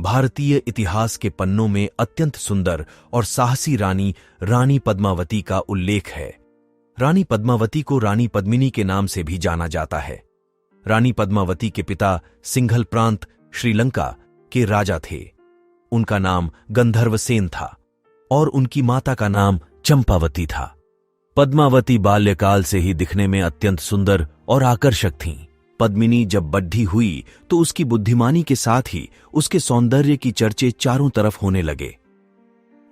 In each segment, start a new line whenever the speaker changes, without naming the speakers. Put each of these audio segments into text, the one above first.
भारतीय इतिहास के पन्नों में अत्यंत सुंदर और साहसी रानी रानी पद्मावती का उल्लेख है। रानी पद्मावती को रानी पद्मिनी के नाम से भी जाना जाता है। रानी पद्मावती के पिता सिंघल प्रांत श्रीलंका के राजा थे। उनका नाम गंधर्वसेन था और उनकी माता का नाम चंपावती था। पद्मावती बाल्यकाल से ही दिखने में अत्यंत सुंदर और आकर्षक थीं। पद्मिनी जब बड्ढी हुई तो उसकी बुद्धिमानी के साथ ही उसके सौंदर्य की चर्चे चारों तरफ होने लगे।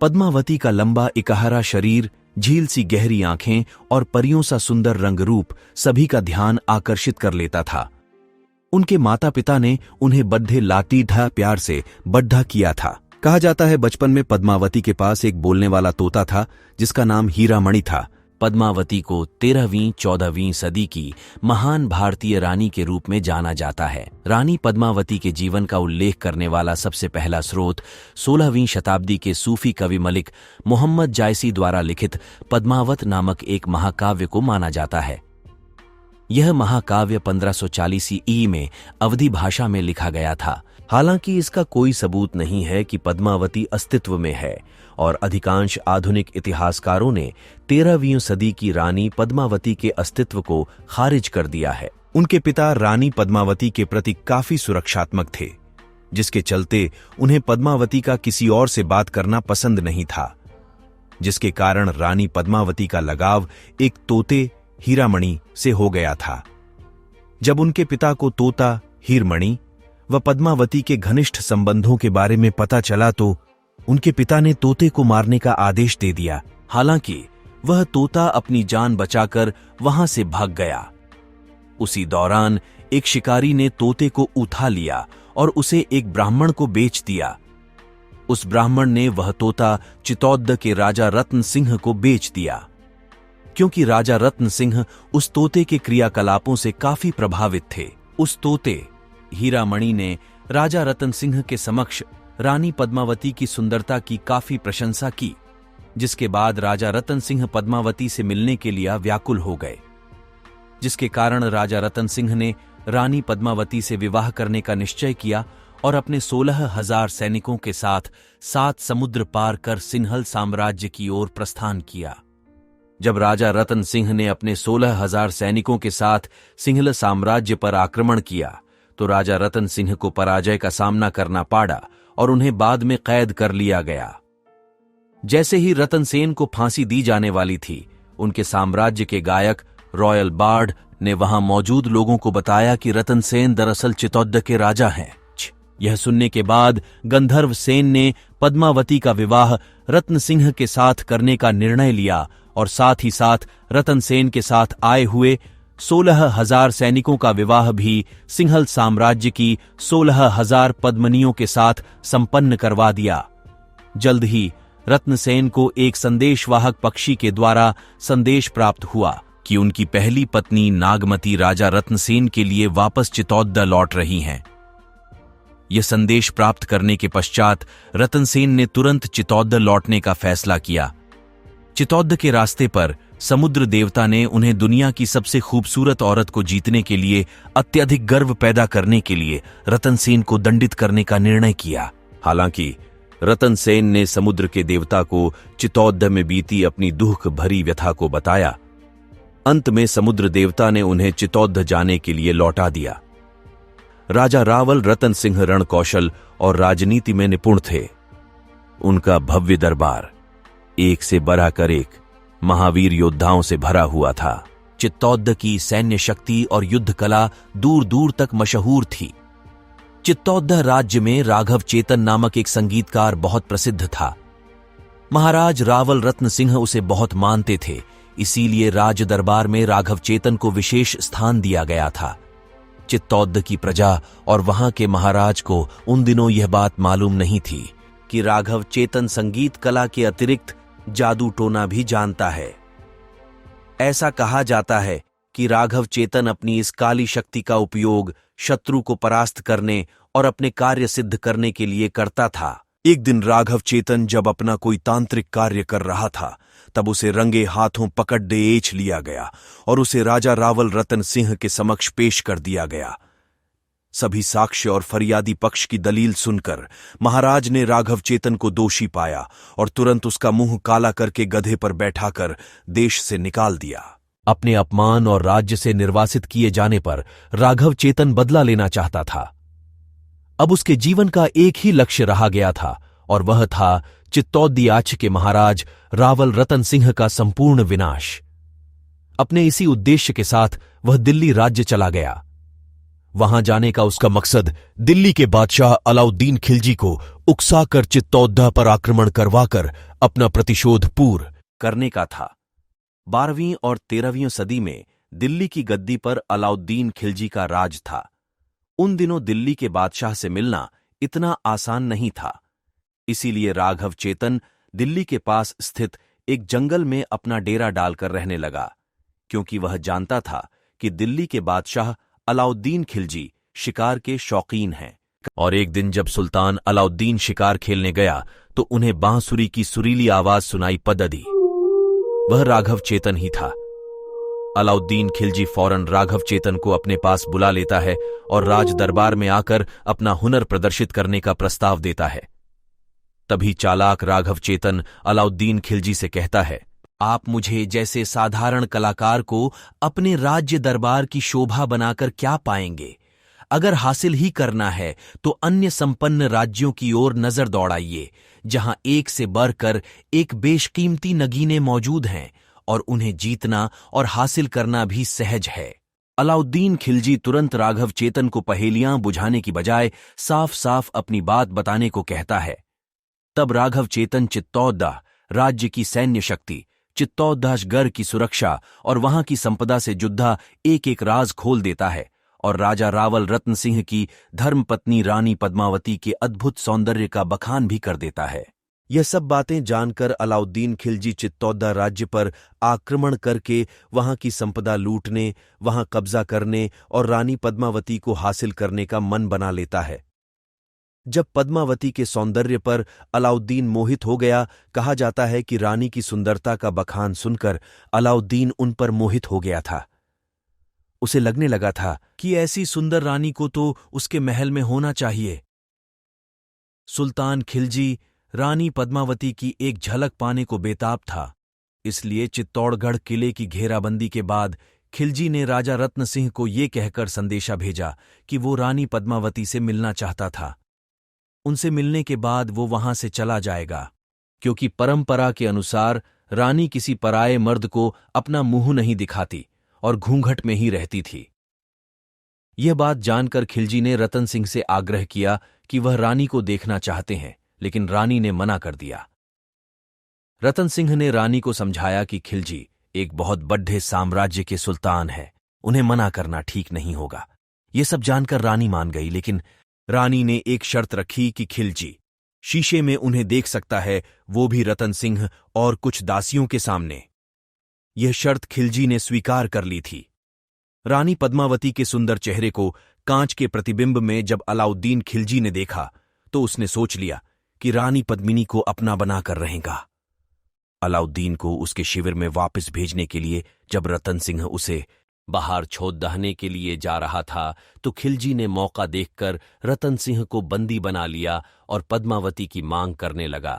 पद्मावती का लंबा इकहरा शरीर, झील सी गहरी आंखें और परियों सा सुंदर रंग रूप सभी का ध्यान आकर्षित कर लेता था। उनके माता पिता ने उन्हें बड्ढे लाटीढ़ा प्यार से बड्ढा किया था। कहा जाता है बचपन में पद्मावती के पास एक बोलने वाला तोता था जिसका नाम हीरामणि था। पद्मावती को 13वीं-14वीं सदी की महान भारतीय रानी के रूप में जाना जाता है। रानी पद्मावती के जीवन का उल्लेख करने वाला सबसे पहला स्रोत 16वीं शताब्दी के सूफी कवि मलिक मोहम्मद जायसी द्वारा लिखित पद्मावत नामक एक महाकाव्य को माना जाता है। यह महाकाव्य 1540 ईस्वी में अवधी भाषा में लिखा गया था। हालांकि इसका कोई सबूत नहीं है कि पद्मावती अस्तित्व में है और अधिकांश आधुनिक इतिहासकारों ने 13वीं सदी की रानी पद्मावती के अस्तित्व को खारिज कर दिया है। उनके पिता रानी पद्मावती के प्रति काफी सुरक्षात्मक थे, जिसके चलते उन्हें पद्मावती का किसी और से बात करना पसंद नहीं था, जिसके कारण रानी पद्मावती का लगाव एक तोते हीरामणि से हो गया था। जब उनके पिता को तोता हीरमणि व पद्मावती के घनिष्ठ संबंधों के बारे में पता चला तो उनके पिता ने तोते को मारने का आदेश दे दिया। हालांकि वह तोता अपनी जान बचाकर वहां से भाग गया। उसी दौरान एक शिकारी ने तोते को उठा लिया और उसे एक ब्राह्मण को बेच दिया। उस ब्राह्मण ने वह तोता चित्तौड़ के राजा रत्न सिंह को बेच दिया, क्योंकि राजा रत्न सिंह उस तोते के क्रियाकलापों से काफी प्रभावित थे। उस तोते हीरामणि ने राजा रतन सिंह के समक्ष रानी पद्मावती की सुंदरता की काफी प्रशंसा की, जिसके बाद राजा रतन सिंह पद्मावती से मिलने के लिए व्याकुल हो गए, जिसके कारण राजा रतन सिंह ने रानी पद्मावती से विवाह करने का निश्चय किया और अपने 16,000 सैनिकों के साथ 7 समुद्र पार कर सिंहल साम्राज्य की ओर प्रस्थान किया। जब राजा रतन सिंह ने अपने 16,000 सैनिकों के साथ सिंहल साम्राज्य पर आक्रमण किया तो राजा रतन सिंह को पराजय का सामना करना पड़ा और उन्हें बाद में कैद कर लिया गया। जैसे ही रतन सेन को फांसी दी जाने वाली थी, उनके साम्राज्य के गायक रॉयल बार्ड ने वहां मौजूद लोगों को बताया कि रतन सेन दरअसल चित्तौड़ के राजा हैं। यह सुनने के बाद गंधर्व सेन ने पद्मावती का विवाह रत्न सिंह के साथ करने का निर्णय लिया और साथ ही साथ रतन सेन के साथ आए हुए 16,000 सैनिकों का विवाह भी सिंहल साम्राज्य की 16,000 पद्मनियों के साथ संपन्न करवा दिया। जल्द ही रत्नसेन को एक संदेशवाहक पक्षी के द्वारा संदेश प्राप्त हुआ कि उनकी पहली पत्नी नागमती राजा रत्नसेन के लिए वापस चित्तौड़ लौट रही हैं। यह संदेश प्राप्त करने के पश्चात रतनसेन ने तुरंत चित्तौड़ लौटने का फैसला किया। चित्तौड़ के रास्ते पर समुद्र देवता ने उन्हें दुनिया की सबसे खूबसूरत औरत को जीतने के लिए अत्यधिक गर्व पैदा करने के लिए रतनसेन को दंडित करने का निर्णय किया। हालांकि रतनसेन ने समुद्र के देवता को चित्तौड़ में बीती अपनी दुख भरी व्यथा को बताया। अंत में समुद्र देवता ने उन्हें चित्तौड़ जाने के लिए लौटा दिया। राजा रावल रतन सिंह रणकौशल और राजनीति में निपुण थे। उनका भव्य दरबार एक से बढ़कर एक महावीर योद्धाओं से भरा हुआ था। चित्तौड़ की सैन्य शक्ति और युद्ध कला दूर दूर तक मशहूर थी। चित्तौड़ राज्य में राघव चेतन नामक एक संगीतकार बहुत प्रसिद्ध था। महाराज रावल रत्न सिंह उसे बहुत मानते थे, इसीलिए राज दरबार में राघव चेतन को विशेष स्थान दिया गया था। चित्तौड़ की प्रजा और वहां के महाराज को उन दिनों यह बात मालूम नहीं थी कि राघव चेतन संगीत कला के अतिरिक्त जादू टोना भी जानता है। ऐसा कहा जाता है कि राघव चेतन अपनी इस काली शक्ति का उपयोग शत्रु को परास्त करने और अपने कार्य सिद्ध करने के लिए करता था। एक दिन राघव चेतन जब अपना कोई तांत्रिक कार्य कर रहा था, तब उसे रंगे हाथों पकड़ दहेज लिया गया और उसे राजा रावल रतन सिंह के समक्ष पेश कर दिया गया। सभी साक्ष्य और फरियादी पक्ष की दलील सुनकर महाराज ने राघव चेतन को दोषी पाया और तुरंत उसका मुंह काला करके गधे पर बैठाकर देश से निकाल दिया। अपने अपमान और राज्य से निर्वासित किए जाने पर राघव चेतन बदला लेना चाहता था। अब उसके जीवन का एक ही लक्ष्य रहा गया था और वह था चित्तौड़गढ़ के महाराज रावल रतन सिंह का संपूर्ण विनाश। अपने इसी उद्देश्य के साथ वह दिल्ली राज्य चला गया। वहां जाने का उसका मकसद दिल्ली के बादशाह अलाउद्दीन खिलजी को उकसाकर चित्तौड़गढ़ पर आक्रमण करवाकर अपना प्रतिशोध पूर्ण करने का था। 12वीं और 13वीं सदी में दिल्ली की गद्दी पर अलाउद्दीन खिलजी का राज था। उन दिनों दिल्ली के बादशाह से मिलना इतना आसान नहीं था। इसीलिए राघव चेतन दिल्ली के पास स्थित एक जंगल में अपना डेरा डालकर रहने लगा, क्योंकि वह जानता था कि दिल्ली के बादशाह अलाउद्दीन खिलजी शिकार के शौकीन हैं। और एक दिन जब सुल्तान अलाउद्दीन शिकार खेलने गया तो उन्हें बांसुरी की सुरीली आवाज सुनाई पड़ी। वह राघव चेतन ही था। अलाउद्दीन खिलजी फौरन राघव चेतन को अपने पास बुला लेता है और राज दरबार में आकर अपना हुनर प्रदर्शित करने का प्रस्ताव देता है। तभी चालाक राघव चेतन अलाउद्दीन खिलजी से कहता है, आप मुझे जैसे साधारण कलाकार को अपने राज्य दरबार की शोभा बनाकर क्या पाएंगे? अगर हासिल ही करना है तो अन्य संपन्न राज्यों की ओर नजर दौड़ाइए, जहां एक से बढ़कर एक बेशकीमती नगीने मौजूद हैं और उन्हें जीतना और हासिल करना भी सहज है। अलाउद्दीन खिलजी तुरंत राघव चेतन को पहेलियां बुझाने की बजाय साफ साफ अपनी बात बताने को कहता है। तब राघव चेतन चित्तौड़गढ़ राज्य की सैन्य शक्ति, चित्तौड़गढ़ की सुरक्षा और वहां की संपदा से जुड़ा एक एक राज खोल देता है और राजा रावल रतन सिंह की धर्मपत्नी रानी पद्मावती के अद्भुत सौंदर्य का बखान भी कर देता है। यह सब बातें जानकर अलाउद्दीन खिलजी चित्तौड़गढ़ राज्य पर आक्रमण करके वहां की संपदा लूटने, वहां कब्जा करने और रानी पद्मावती को हासिल करने का मन बना लेता है। जब पद्मावती के सौंदर्य पर अलाउद्दीन मोहित हो गया, कहा जाता है कि रानी की सुंदरता का बखान सुनकर अलाउद्दीन उन पर मोहित हो गया था। उसे लगने लगा था कि ऐसी सुंदर रानी को तो उसके महल में होना चाहिए। सुल्तान खिलजी रानी पद्मावती की एक झलक पाने को बेताब था। इसलिए चित्तौड़गढ़ किले की घेराबंदी के बाद खिलजी ने राजा रत्न सिंह को ये कहकर संदेशा भेजा कि वो रानी पद्मावती से मिलना चाहता था। उनसे मिलने के बाद वो वहां से चला जाएगा, क्योंकि परंपरा के अनुसार रानी किसी पराये मर्द को अपना मुंह नहीं दिखाती और घूंघट में ही रहती थी। यह बात जानकर खिलजी ने रतन सिंह से आग्रह किया कि वह रानी को देखना चाहते हैं, लेकिन रानी ने मना कर दिया। रतन सिंह ने रानी को समझाया कि खिलजी एक बहुत बड़े साम्राज्य के सुल्तान है, उन्हें मना करना ठीक नहीं होगा। ये सब जानकर रानी मान गई, लेकिन रानी ने एक शर्त रखी कि खिलजी शीशे में उन्हें देख सकता है, वो भी रतन सिंह और कुछ दासियों के सामने। यह शर्त खिलजी ने स्वीकार कर ली थी। रानी पद्मावती के सुंदर चेहरे को कांच के प्रतिबिंब में जब अलाउद्दीन खिलजी ने देखा तो उसने सोच लिया कि रानी पद्मिनी को अपना बनाकर रहेगा। अलाउद्दीन को उसके शिविर में वापस भेजने के लिए जब रतन सिंह उसे बाहर छोड़ दहने के लिए जा रहा था तो खिलजी ने मौका देखकर रतन सिंह को बंदी बना लिया और पद्मावती की मांग करने लगा।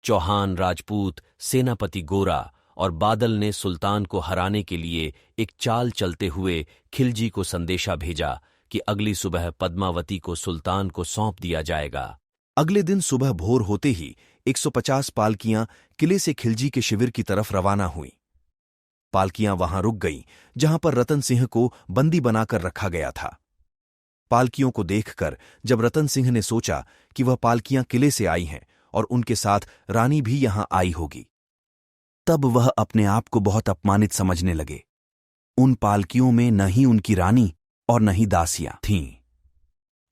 चौहान, राजपूत, सेनापति गोरा और बादल ने सुल्तान को हराने के लिए एक चाल चलते हुए खिलजी को संदेशा भेजा कि अगली सुबह पद्मावती को सुल्तान को सौंप दिया जाएगा। अगले दिन सुबह भोर होते ही 150 पालकियां किले से खिलजी के शिविर की तरफ रवाना हुईं। पालकियां वहां रुक गईं, जहां पर रतन सिंह को बंदी बनाकर रखा गया था। पालकियों को देखकर जब रतन सिंह ने सोचा कि वह पालकियां किले से आई हैं और उनके साथ रानी भी यहां आई होगी, तब वह अपने आप को बहुत अपमानित समझने लगे। उन पालकियों में न ही उनकी रानी और न ही दासियां थीं।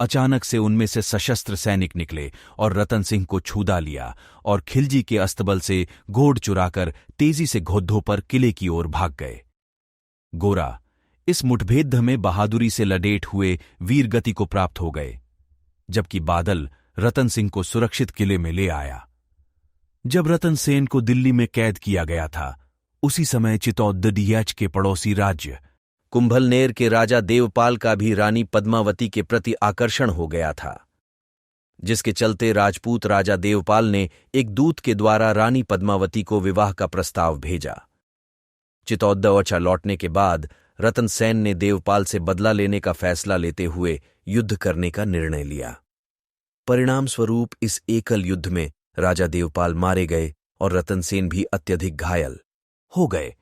अचानक से उनमें से सशस्त्र सैनिक निकले और रतन सिंह को छूदा लिया और खिलजी के अस्तबल से घोड़ चुराकर तेजी से घोड़ों पर किले की ओर भाग गए। गोरा इस मुठभेड़ में बहादुरी से लडेट हुए वीरगति को प्राप्त हो गए, जबकि बादल रतन सिंह को सुरक्षित किले में ले आया। जब रतन सेन को दिल्ली में कैद किया गया था, उसी समय चित्तौड़गढ़ के पड़ोसी राज्य कुंभलनेर के राजा देवपाल का भी रानी पद्मावती के प्रति आकर्षण हो गया था, जिसके चलते राजपूत राजा देवपाल ने एक दूत के द्वारा रानी पद्मावती को विवाह का प्रस्ताव भेजा। चित्तौड़गढ़ लौटने के बाद रतन सेन ने देवपाल से बदला लेने का फैसला लेते हुए युद्ध करने का निर्णय लिया। परिणाम स्वरूप इस एकल युद्ध में राजा देवपाल मारे गए और रतन सेन भी अत्यधिक घायल हो गए।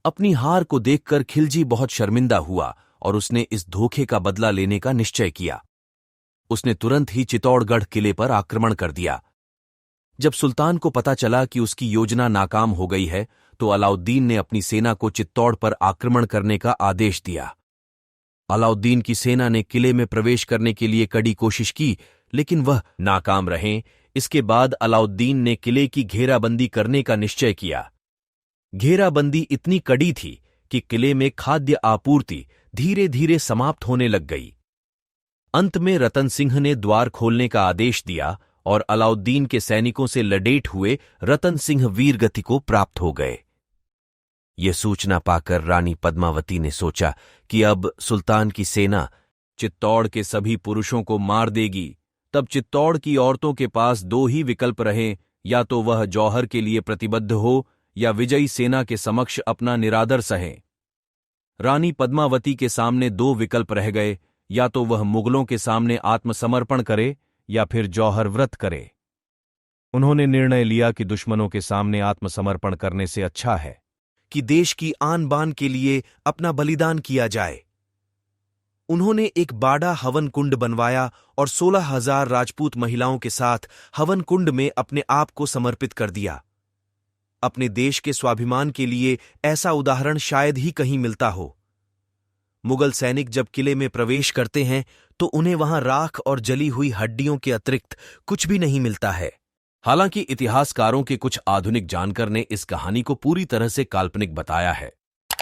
अपनी हार को देखकर खिलजी बहुत शर्मिंदा हुआ और उसने इस धोखे का बदला लेने का निश्चय किया। उसने तुरंत ही चित्तौड़गढ़ किले पर आक्रमण कर दिया। जब सुल्तान को पता चला कि उसकी योजना नाकाम हो गई है, तो अलाउद्दीन ने अपनी सेना को चित्तौड़ पर आक्रमण करने का आदेश दिया। अलाउद्दीन की सेना ने किले में प्रवेश करने के लिए कड़ी कोशिश की, लेकिन वह नाकाम रहे। इसके बाद अलाउद्दीन ने किले की घेराबंदी करने का निश्चय किया। घेराबंदी इतनी कड़ी थी कि किले में खाद्य आपूर्ति धीरे धीरे समाप्त होने लग गई। अंत में रतन सिंह ने द्वार खोलने का आदेश दिया और अलाउद्दीन के सैनिकों से लडेट हुए रतन सिंह वीरगति को प्राप्त हो गए। यह सूचना पाकर रानी पद्मावती ने सोचा कि अब सुल्तान की सेना चित्तौड़ के सभी पुरुषों को मार देगी। तब चित्तौड़ की औरतों के पास दो ही विकल्प रहे, या तो वह जौहर के लिए प्रतिबद्ध हो या विजयी सेना के समक्ष अपना निरादर सहे। रानी पद्मावती के सामने दो विकल्प रह गए, या तो वह मुगलों के सामने आत्मसमर्पण करे या फिर जौहर व्रत करे। उन्होंने निर्णय लिया कि दुश्मनों के सामने आत्मसमर्पण करने से अच्छा है कि देश की आन बान के लिए अपना बलिदान किया जाए। उन्होंने एक बाड़ा हवन कुंड बनवाया और 16,000 राजपूत महिलाओं के साथ हवन कुंड में अपने आप को समर्पित कर दिया। अपने देश के स्वाभिमान के लिए ऐसा उदाहरण शायद ही कहीं मिलता हो। मुगल सैनिक जब किले में प्रवेश करते हैं तो उन्हें वहां राख और जली हुई हड्डियों के अतिरिक्त कुछ भी नहीं मिलता है। हालांकि इतिहासकारों के कुछ आधुनिक जानकर ने इस कहानी को पूरी तरह से काल्पनिक बताया है।